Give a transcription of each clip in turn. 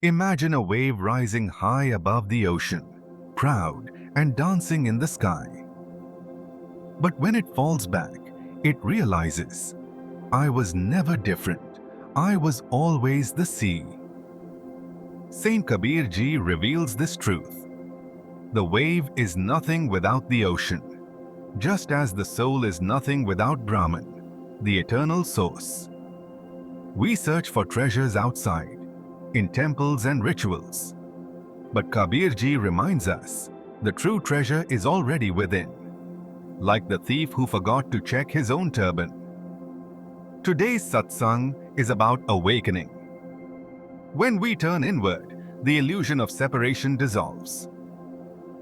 Imagine a wave rising high above the ocean, proud and dancing in the sky. But when it falls back, it realizes, I was never different. I was always the sea. Sant Kabir Ji reveals this truth. The wave is nothing without the ocean, just as the soul is nothing without Brahman, the eternal source. We search for treasures outside, in temples and rituals. But Kabir Ji reminds us, the true treasure is already within, like the thief who forgot to check his own turban. Today's satsang is about awakening. When we turn inward, the illusion of separation dissolves.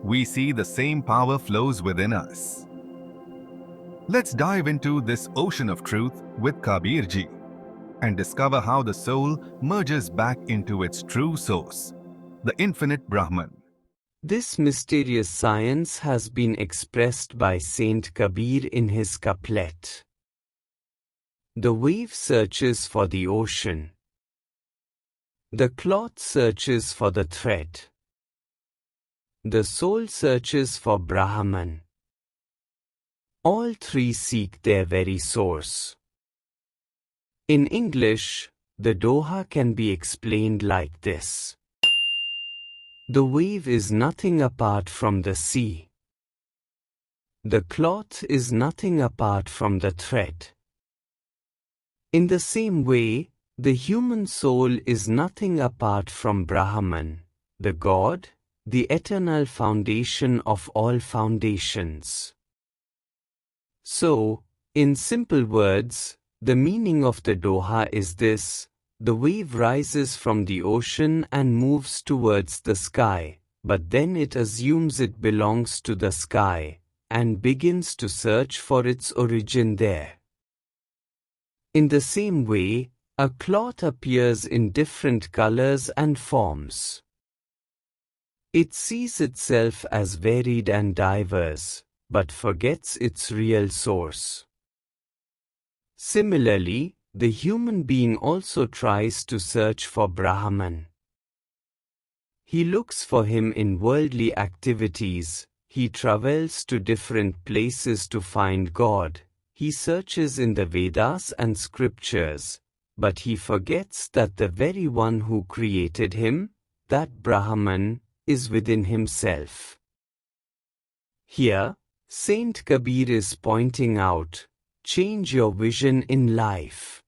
We see the same power flows within us. Let's dive into this ocean of truth with Kabir Ji and discover how the soul merges back into its true source, the infinite Brahman. This mysterious science has been expressed by Sant Kabir in his couplet. The wave searches for the ocean. The cloth searches for the thread. The soul searches for Brahman. All three seek their very source. In English, the Doha can be explained like this. The wave is nothing apart from the sea. The cloth is nothing apart from the thread. In the same way, the human soul is nothing apart from Brahman, the God, the eternal foundation of all foundations. So, in simple words, the meaning of the Doha is this: the wave rises from the ocean and moves towards the sky, but then it assumes it belongs to the sky, and begins to search for its origin there. In the same way, a cloth appears in different colors and forms. It sees itself as varied and diverse, but forgets its real source. Similarly, the human being also tries to search for Brahman. He looks for him in worldly activities, he travels to different places to find God, he searches in the Vedas and scriptures, but he forgets that the very one who created him, that Brahman, is within himself. Here, Sant Kabir is pointing out, change your vision in life.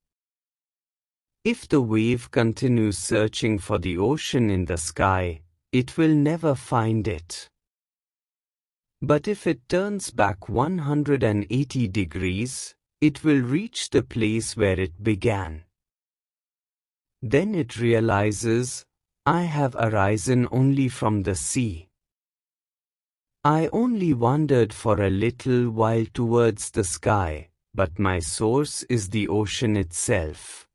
If the wave continues searching for the ocean in the sky, it will never find it. But if it turns back 180 degrees, it will reach the place where it began. Then it realizes, I have arisen only from the sea. I only wandered for a little while towards the sky, but my source is the ocean itself.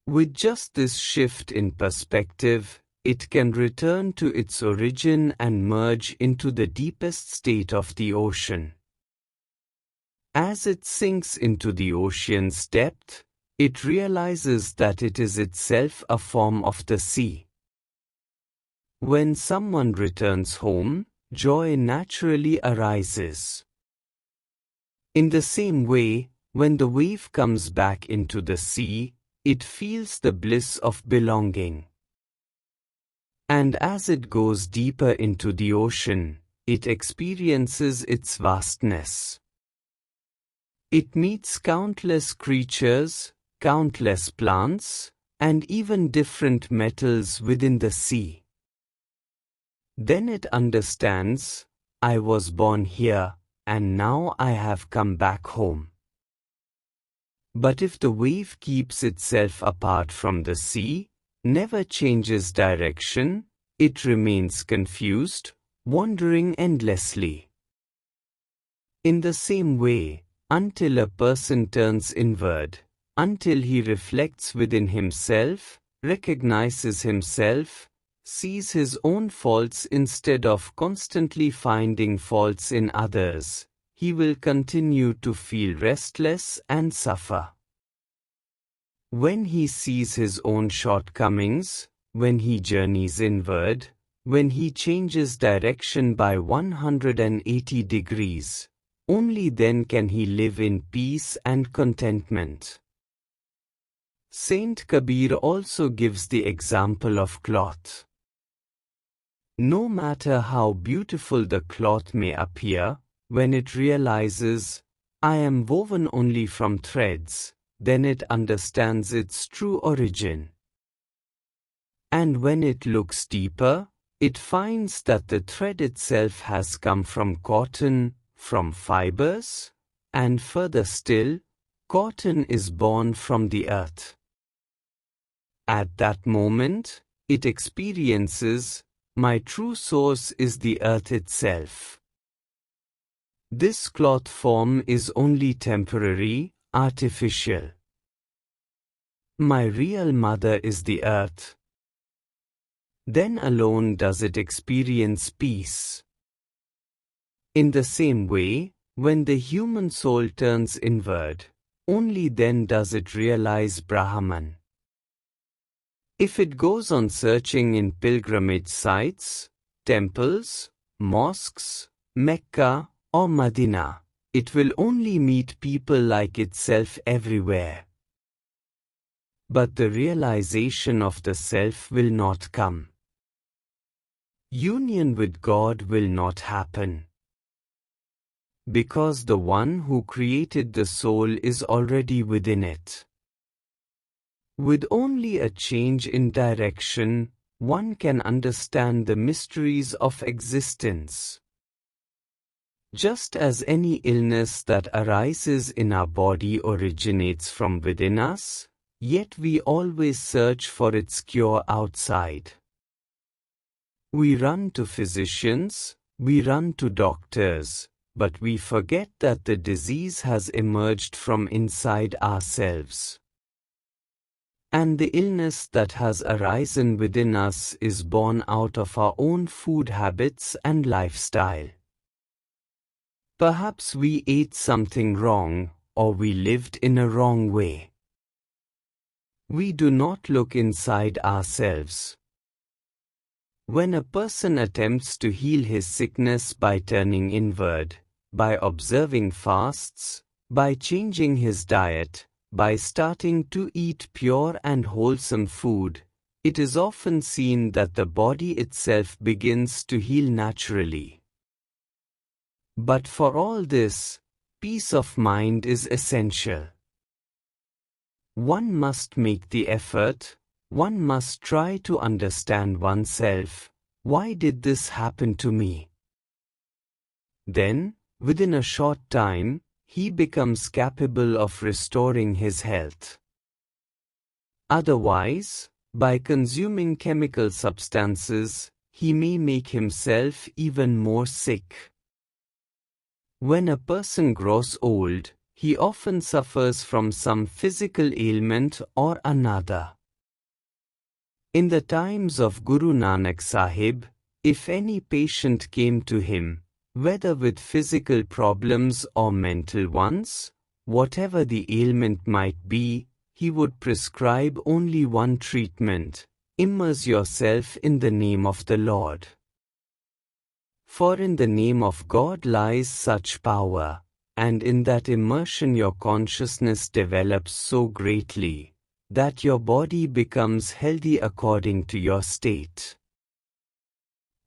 With just this shift in perspective, it can return to its origin and merge into the deepest state of the ocean. As it sinks into the ocean's depth, it realizes that it is itself a form of the sea. When someone returns home, joy naturally arises. In the same way, when the wave comes back into the sea, it feels the bliss of belonging. And as it goes deeper into the ocean, it experiences its vastness. It meets countless creatures, countless plants, and even different metals within the sea. Then it understands, I was born here, and now I have come back home. But if the wave keeps itself apart from the sea, never changes direction, it remains confused, wandering endlessly. In the same way, until a person turns inward, until he reflects within himself, recognizes himself, sees his own faults instead of constantly finding faults in others, he will continue to feel restless and suffer. When he sees his own shortcomings, when he journeys inward, when he changes direction by 180 degrees, only then can he live in peace and contentment. Saint Kabir also gives the example of cloth. No matter how beautiful the cloth may appear, when it realizes, I am woven only from threads, then it understands its true origin. And when it looks deeper, it finds that the thread itself has come from cotton, from fibers, and further still, cotton is born from the earth. At that moment, it experiences, my true source is the earth itself. This cloth form is only temporary, artificial. My real mother is the earth. Then alone does it experience peace. In the same way, when the human soul turns inward, only then does it realize Brahman. If it goes on searching in pilgrimage sites, temples, mosques, Mecca, or Medina, it will only meet people like itself everywhere. But the realization of the self will not come. Union with God will not happen. Because the one who created the soul is already within it. With only a change in direction, one can understand the mysteries of existence. Just as any illness that arises in our body originates from within us, yet we always search for its cure outside. We run to physicians, we run to doctors, but we forget that the disease has emerged from inside ourselves. And the illness that has arisen within us is born out of our own food habits and lifestyle. Perhaps we ate something wrong, or we lived in a wrong way. We do not look inside ourselves. When a person attempts to heal his sickness by turning inward, by observing fasts, by changing his diet, by starting to eat pure and wholesome food, it is often seen that the body itself begins to heal naturally. But for all this, peace of mind is essential. One must make the effort, one must try to understand oneself. Why did this happen to me? Then, within a short time, he becomes capable of restoring his health. Otherwise, by consuming chemical substances, he may make himself even more sick. When a person grows old, he often suffers from some physical ailment or another. In the times of Guru Nanak Sahib, if any patient came to him, whether with physical problems or mental ones, whatever the ailment might be, he would prescribe only one treatment: immerse yourself in the name of the Lord. For in the name of God lies such power, and in that immersion your consciousness develops so greatly, that your body becomes healthy according to your state.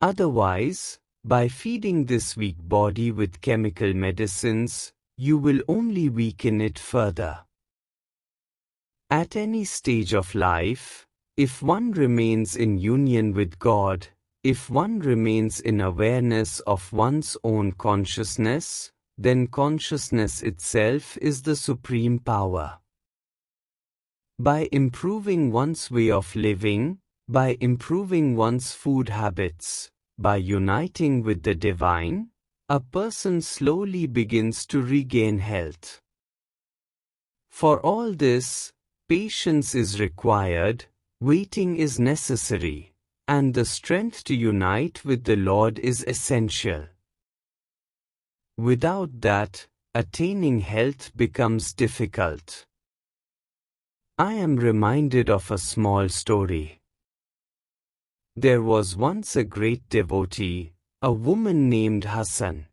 Otherwise, by feeding this weak body with chemical medicines, you will only weaken it further. At any stage of life, if one remains in union with God, if one remains in awareness of one's own consciousness, then consciousness itself is the supreme power. By improving one's way of living, by improving one's food habits, by uniting with the divine, a person slowly begins to regain health. For all this, patience is required, waiting is necessary, and the strength to unite with the Lord is essential. Without that, attaining health becomes difficult. I am reminded of a small story. There was once a great devotee, a woman named Hasan.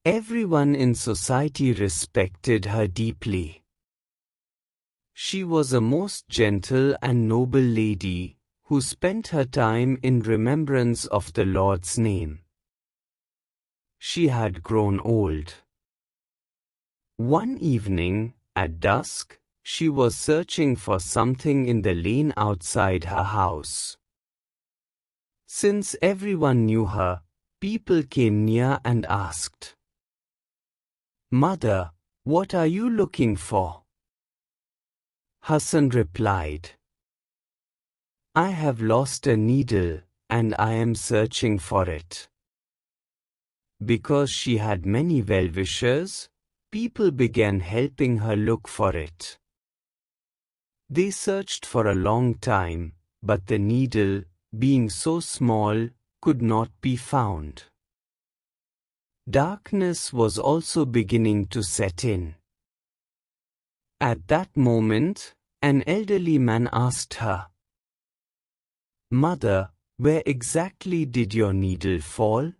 Everyone in society respected her deeply. She was a most gentle and noble lady, who spent her time in remembrance of the Lord's name. She had grown old. One evening, at dusk, she was searching for something in the lane outside her house. Since everyone knew her, people came near and asked, "Mother, what are you looking for?" Hasan replied, "I have lost a needle, and I am searching for it." Because she had many well-wishers, people began helping her look for it. They searched for a long time, but the needle, being so small, could not be found. Darkness was also beginning to set in. At that moment, an elderly man asked her, "Mother, where exactly did your needle fall?"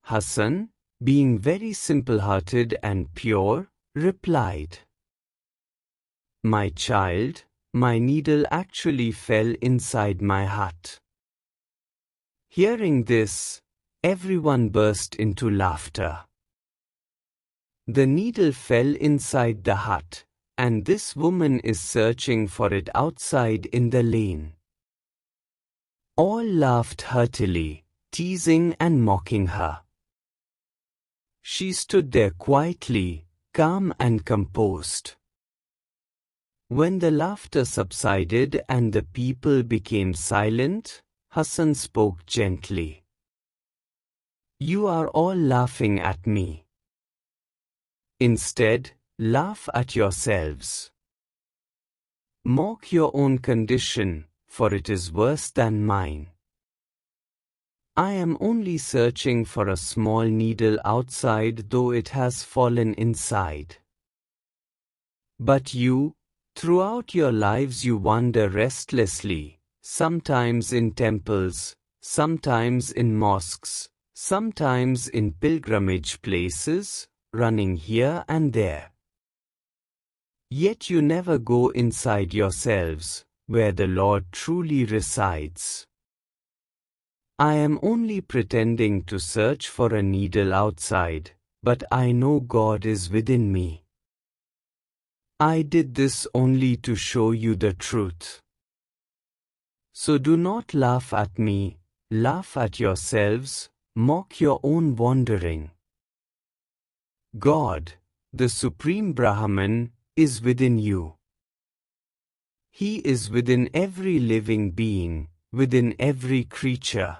Hasan, being very simple-hearted and pure, replied, "My child, my needle actually fell inside my hut." Hearing this, everyone burst into laughter. The needle fell inside the hut, and this woman is searching for it outside in the lane. All laughed heartily, teasing and mocking her. She stood there quietly, calm and composed. When the laughter subsided and the people became silent, Hasan spoke gently. "You are all laughing at me. Instead, laugh at yourselves. Mock your own condition, for it is worse than mine. I am only searching for a small needle outside, though it has fallen inside. But you, throughout your lives you wander restlessly, sometimes in temples, sometimes in mosques, sometimes in pilgrimage places, running here and there. Yet you never go inside yourselves, where the Lord truly resides. I am only pretending to search for a needle outside, but I know God is within me. I did this only to show you the truth. So do not laugh at me, laugh at yourselves, mock your own wandering. God, the Supreme Brahman, is within you. He is within every living being, within every creature.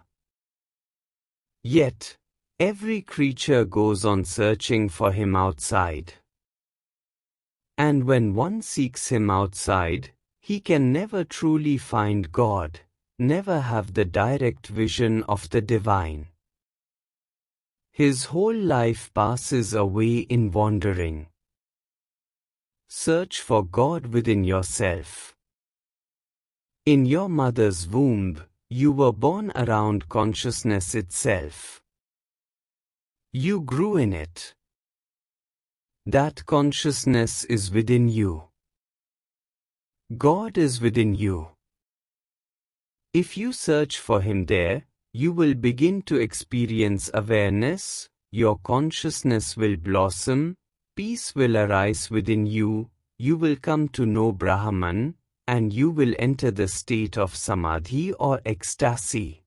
Yet, every creature goes on searching for him outside. And when one seeks him outside, he can never truly find God, never have the direct vision of the divine. His whole life passes away in wandering. Search for God within yourself. In your mother's womb, you were born around consciousness itself. You grew in it. That consciousness is within you. God is within you. If you search for Him there, you will begin to experience awareness, your consciousness will blossom, peace will arise within you, you will come to know Brahman, and you will enter the state of samadhi or ecstasy.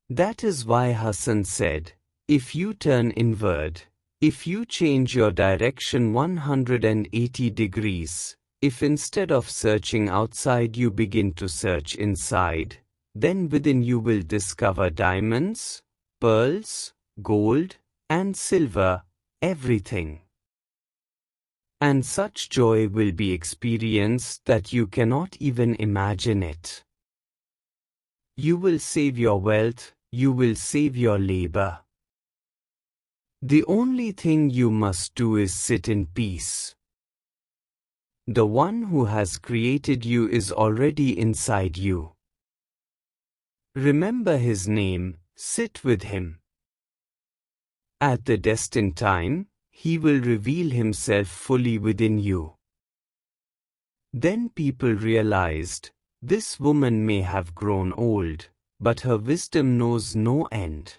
That is why Hasan said, if you turn inward, if you change your direction 180 degrees, if instead of searching outside you begin to search inside, then within you will discover diamonds, pearls, gold, and silver, everything. And such joy will be experienced that you cannot even imagine it. You will save your wealth, you will save your labor. The only thing you must do is sit in peace. The one who has created you is already inside you. Remember his name, sit with him. At the destined time, he will reveal himself fully within you. Then people realized, this woman may have grown old, but her wisdom knows no end.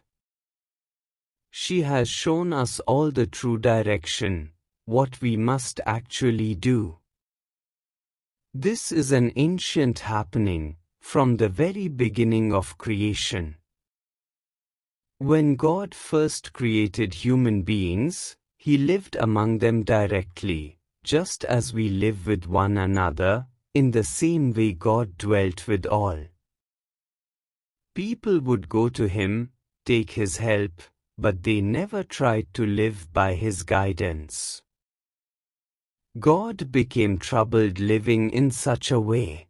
She has shown us all the true direction, what we must actually do. This is an ancient happening, from the very beginning of creation. When God first created human beings, He lived among them directly, just as we live with one another, in the same way God dwelt with all. People would go to Him, take His help, but they never tried to live by His guidance. God became troubled living in such a way.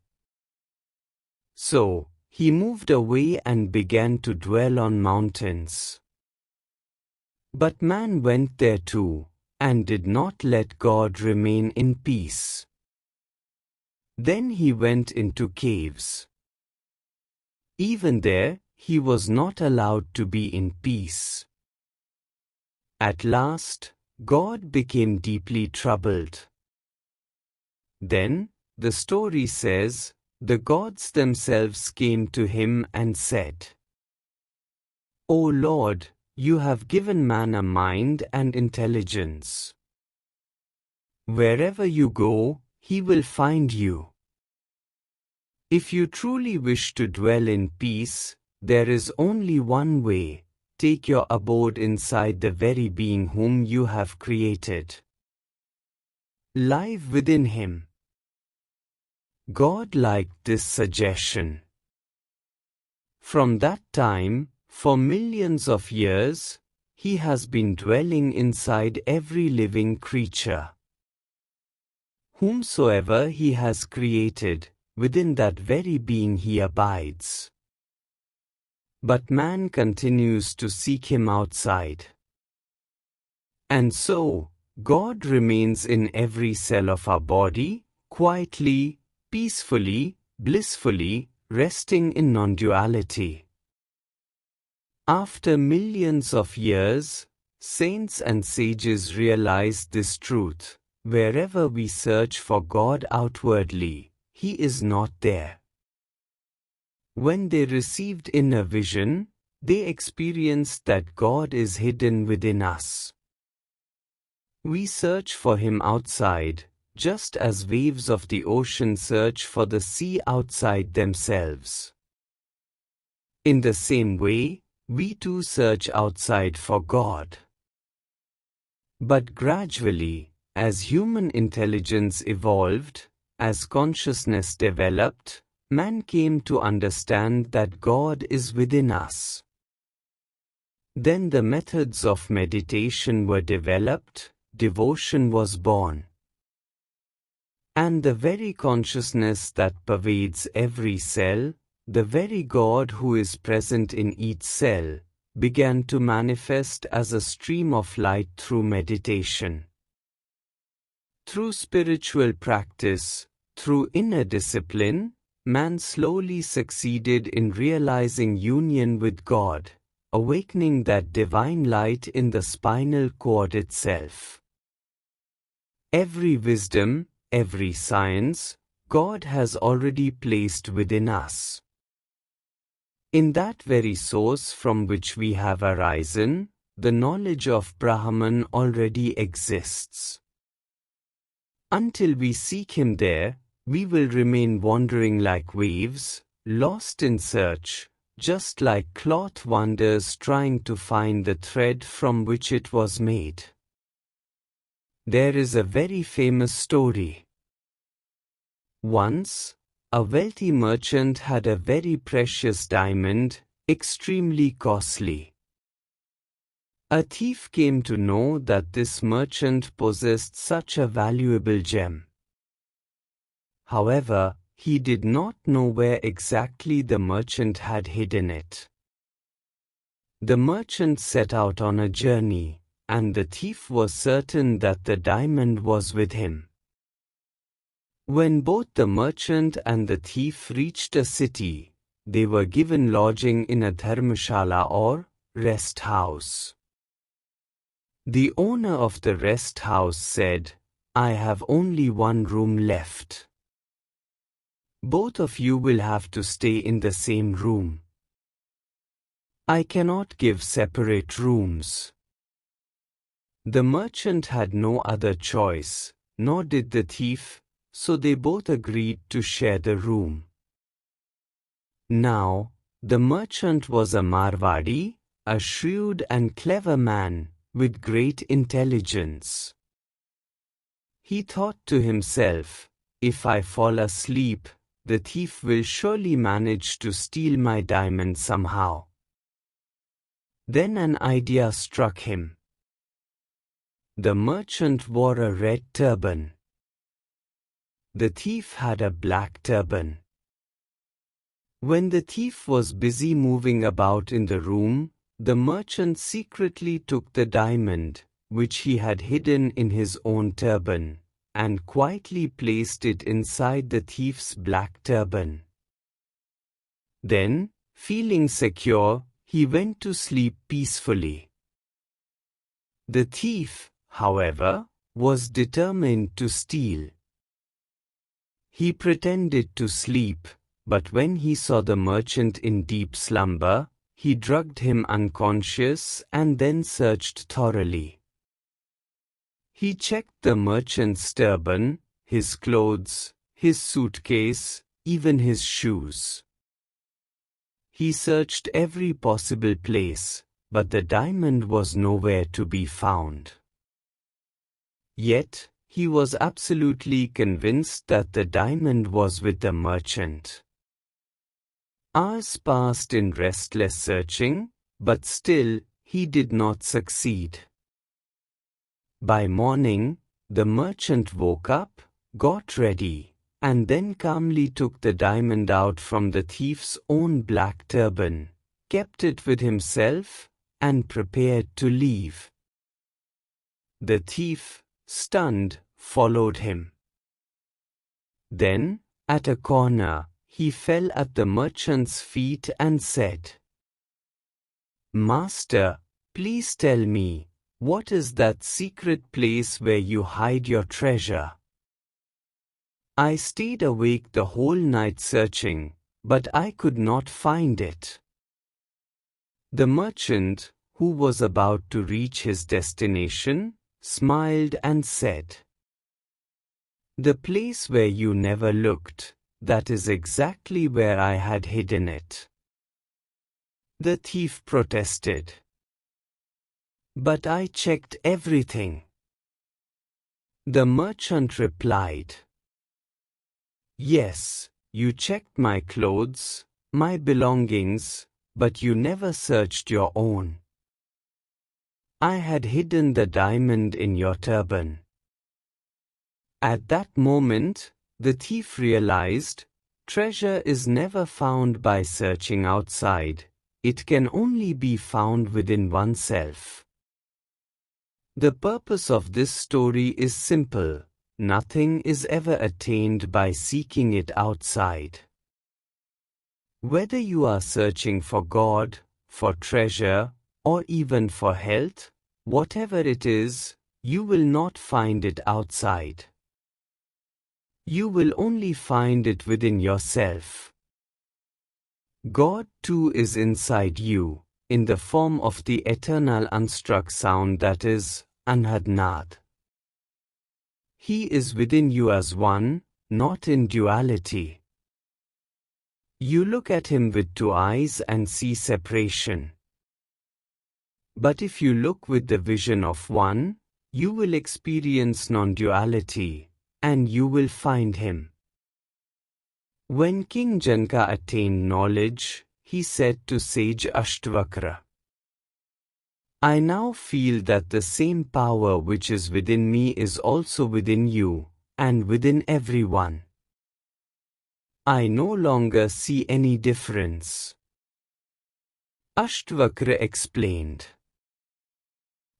So, He moved away and began to dwell on mountains. But man went there too, and did not let God remain in peace. Then he went into caves. Even there, he was not allowed to be in peace. At last, God became deeply troubled. Then, the story says, the gods themselves came to him and said, O Lord, you have given man a mind and intelligence. Wherever you go, he will find you. If you truly wish to dwell in peace, there is only one way: take your abode inside the very being whom you have created. Live within him. God liked this suggestion. From that time, for millions of years, He has been dwelling inside every living creature. Whomsoever He has created, within that very being He abides. But man continues to seek Him outside. And so, God remains in every cell of our body, quietly, peacefully, blissfully, resting in non-duality. After millions of years, saints and sages realized this truth: wherever we search for God outwardly, He is not there. When they received inner vision, they experienced that God is hidden within us. We search for Him outside, just as waves of the ocean search for the sea outside themselves. In the same way, we too search outside for God. But gradually, as human intelligence evolved, as consciousness developed, man came to understand that God is within us. Then the methods of meditation were developed, devotion was born. And the very consciousness that pervades every cell, the very God who is present in each cell, began to manifest as a stream of light through meditation. Through spiritual practice, through inner discipline, man slowly succeeded in realizing union with God, awakening that divine light in the spinal cord itself. Every wisdom, every science, God has already placed within us. In that very source from which we have arisen, the knowledge of Brahman already exists. Until we seek Him there, we will remain wandering like waves, lost in search, just like cloth wanders trying to find the thread from which it was made. There is a very famous story. Once, a wealthy merchant had a very precious diamond, extremely costly. A thief came to know that this merchant possessed such a valuable gem. However, he did not know where exactly the merchant had hidden it. The merchant set out on a journey, and the thief was certain that the diamond was with him. When both the merchant and the thief reached a city, they were given lodging in a dharmashala or rest house. The owner of the rest house said, "I have only one room left. Both of you will have to stay in the same room. I cannot give separate rooms." The merchant had no other choice, nor did the thief, so they both agreed to share the room. Now, the merchant was a Marwadi, a shrewd and clever man, with great intelligence. He thought to himself, "If I fall asleep, the thief will surely manage to steal my diamond somehow." Then an idea struck him. The merchant wore a red turban. The thief had a black turban. When the thief was busy moving about in the room, the merchant secretly took the diamond, which he had hidden in his own turban, and quietly placed it inside the thief's black turban. Then, feeling secure, he went to sleep peacefully. The thief, however, was determined to steal. He pretended to sleep, but when he saw the merchant in deep slumber, he drugged him unconscious and then searched thoroughly. He checked the merchant's turban, his clothes, his suitcase, even his shoes. He searched every possible place, but the diamond was nowhere to be found. Yet, he was absolutely convinced that the diamond was with the merchant. Hours passed in restless searching, but still, he did not succeed. By morning, the merchant woke up, got ready, and then calmly took the diamond out from the thief's own black turban, kept it with himself, and prepared to leave. The thief, stunned, followed him. Then, at a corner, he fell at the merchant's feet and said, "Master, please tell me, what is that secret place where you hide your treasure? I stayed awake the whole night searching, but I could not find it." The merchant, who was about to reach his destination, smiled and said, "The place where you never looked, that is exactly where I had hidden it." The thief protested, "But I checked everything." The merchant replied, "Yes, you checked my clothes, my belongings, but you never searched your own. I had hidden the diamond in your turban." At that moment, the thief realized, treasure is never found by searching outside, it can only be found within oneself. The purpose of this story is simple: nothing is ever attained by seeking it outside. Whether you are searching for God, for treasure, or even for health, whatever it is, you will not find it outside. You will only find it within yourself. God too is inside you, in the form of the eternal unstruck sound that is, Anhadnath. He is within you as one, not in duality. You look at him with two eyes and see separation. But if you look with the vision of one, you will experience non-duality, and you will find him. When King Janaka attained knowledge, he said to sage Ashtavakra, "I now feel that the same power which is within me is also within you, and within everyone. I no longer see any difference." Ashtavakra explained,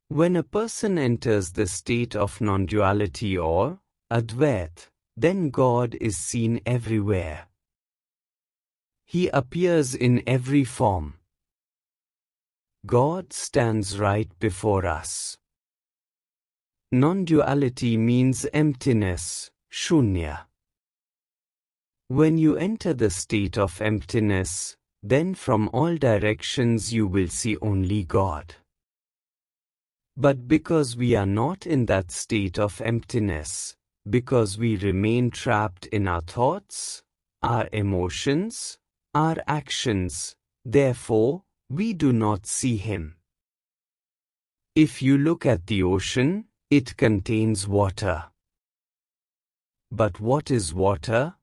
when a person enters the state of non-duality or Advait, then God is seen everywhere. He appears in every form. God stands right before us. Non-duality means emptiness, shunya. When you enter the state of emptiness, then from all directions you will see only God. But because we are not in that state of emptiness, because we remain trapped in our thoughts, our emotions, our actions, therefore, we do not see Him. If you look at the ocean, it contains water. But what is water?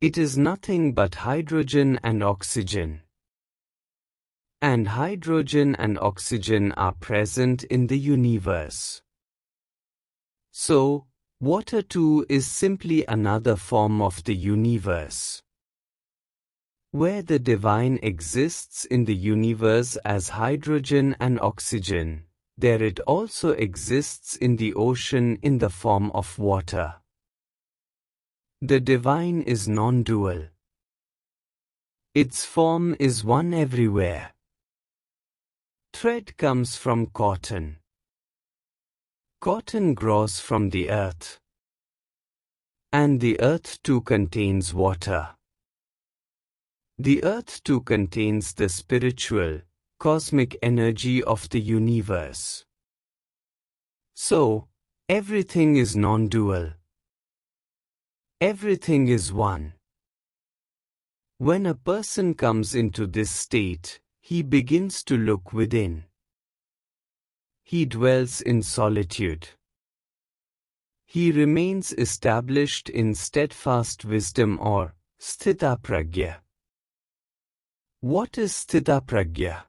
It is nothing but hydrogen and oxygen. And hydrogen and oxygen are present in the universe. So, water too is simply another form of the universe. Where the divine exists in the universe as hydrogen and oxygen, there it also exists in the ocean in the form of water. The divine is non-dual. Its form is one everywhere. Thread comes from cotton. Cotton grows from the earth. And the earth too contains water. The earth too contains the spiritual, cosmic energy of the universe. So, everything is non-dual. Everything is one. When a person comes into this state, he begins to look within. He dwells in solitude. He remains established in steadfast wisdom or sthita pragya. What is sthita pragya?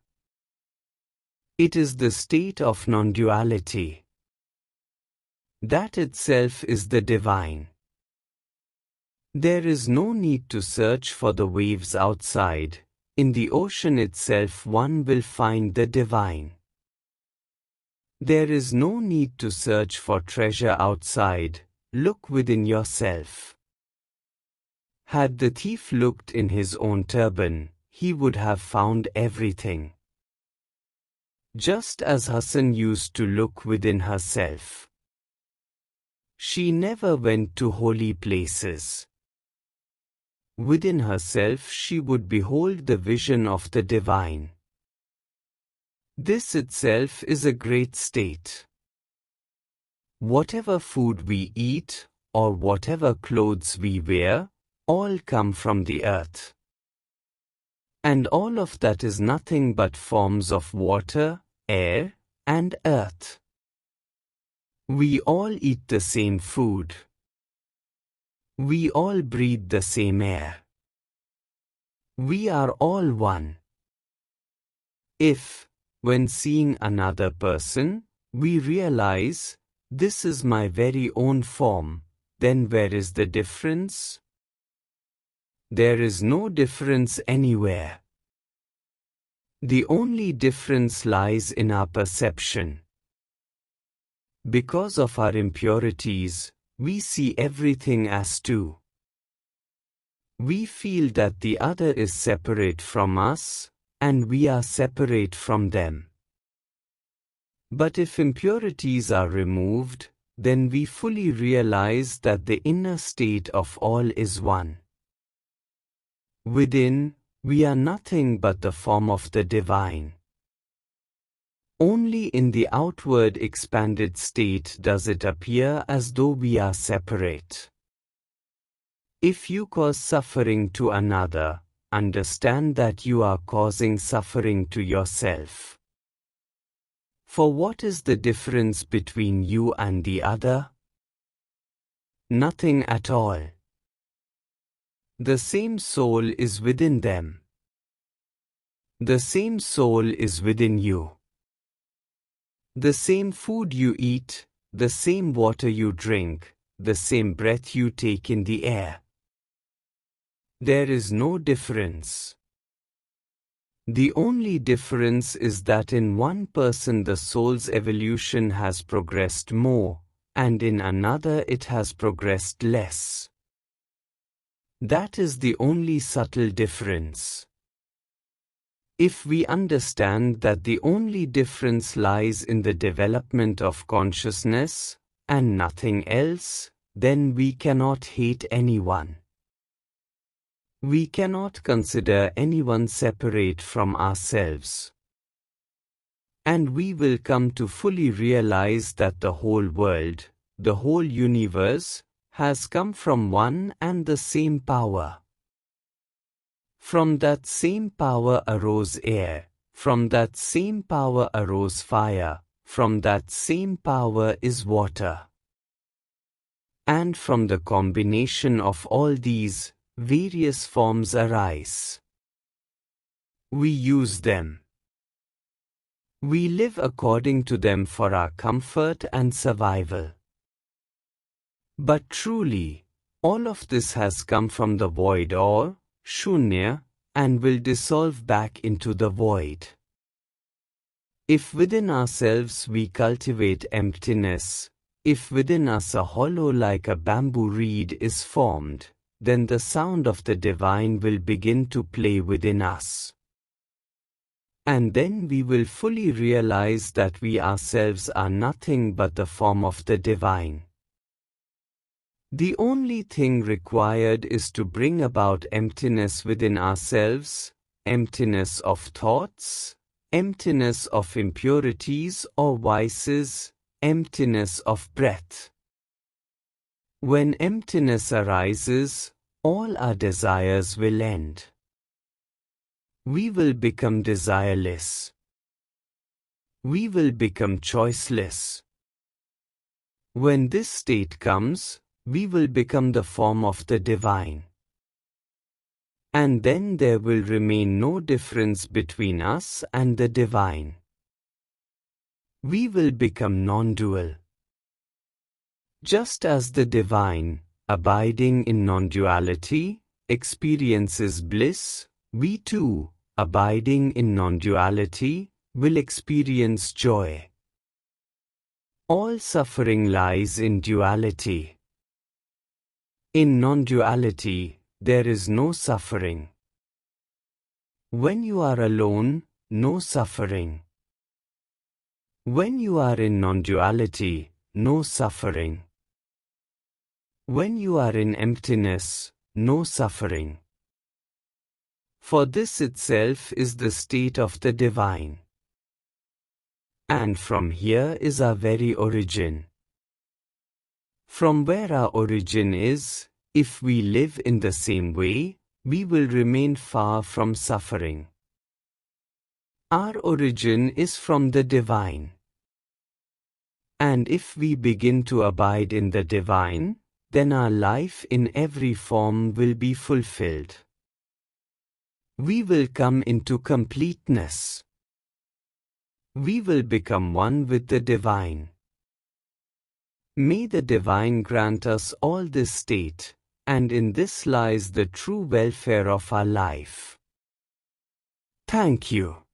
It is the state of non-duality. That itself is the divine. There is no need to search for the waves outside. In the ocean itself one will find the divine. There is no need to search for treasure outside. Look within yourself. Had the thief looked in his own turban, he would have found everything. Just as Hasan used to look within herself. She never went to holy places. Within herself she would behold the vision of the divine. This itself is a great state. Whatever food we eat, or whatever clothes we wear, all come from the earth. And all of that is nothing but forms of water, air, and earth. We all eat the same food. We all breathe the same air. We are all one. If, when seeing another person, we realize, this is my very own form, then where is the difference? There is no difference anywhere. The only difference lies in our perception. Because of our impurities, we see everything as two. We feel that the other is separate from us, and we are separate from them. But if impurities are removed, then we fully realize that the inner state of all is one. Within, we are nothing but the form of the divine. Only in the outward expanded state does it appear as though we are separate. If you cause suffering to another, understand that you are causing suffering to yourself. For what is the difference between you and the other? Nothing at all. The same soul is within them. The same soul is within you. The same food you eat, the same water you drink, the same breath you take in the air. There is no difference. The only difference is that in one person the soul's evolution has progressed more, and in another it has progressed less. That is the only subtle difference. If we understand that the only difference lies in the development of consciousness, and nothing else, then we cannot hate anyone. We cannot consider anyone separate from ourselves. And we will come to fully realize that the whole world, the whole universe, has come from one and the same power. From that same power arose air, from that same power arose fire, from that same power is water. And from the combination of all these, various forms arise. We use them. We live according to them for our comfort and survival. But truly, all of this has come from the void or Shunya, and will dissolve back into the void. If within ourselves we cultivate emptiness, if within us a hollow like a bamboo reed is formed, then the sound of the divine will begin to play within us. And then we will fully realize that we ourselves are nothing but the form of the divine. The only thing required is to bring about emptiness within ourselves, emptiness of thoughts, emptiness of impurities or vices, emptiness of breath. When emptiness arises, all our desires will end. We will become desireless. We will become choiceless. When this state comes, we will become the form of the divine. And then there will remain no difference between us and the divine. We will become non-dual. Just as the divine, abiding in non-duality, experiences bliss, we too, abiding in non-duality, will experience joy. All suffering lies in duality. In non-duality, there is no suffering. When you are alone, no suffering. When you are in non-duality, no suffering. When you are in emptiness, no suffering. For this itself is the state of the divine. And from here is our very origin. From where our origin is, if we live in the same way, we will remain far from suffering. Our origin is from the divine. And if we begin to abide in the divine, then our life in every form will be fulfilled. We will come into completeness. We will become one with the divine. May the divine grant us all this state, and in this lies the true welfare of our life. Thank you.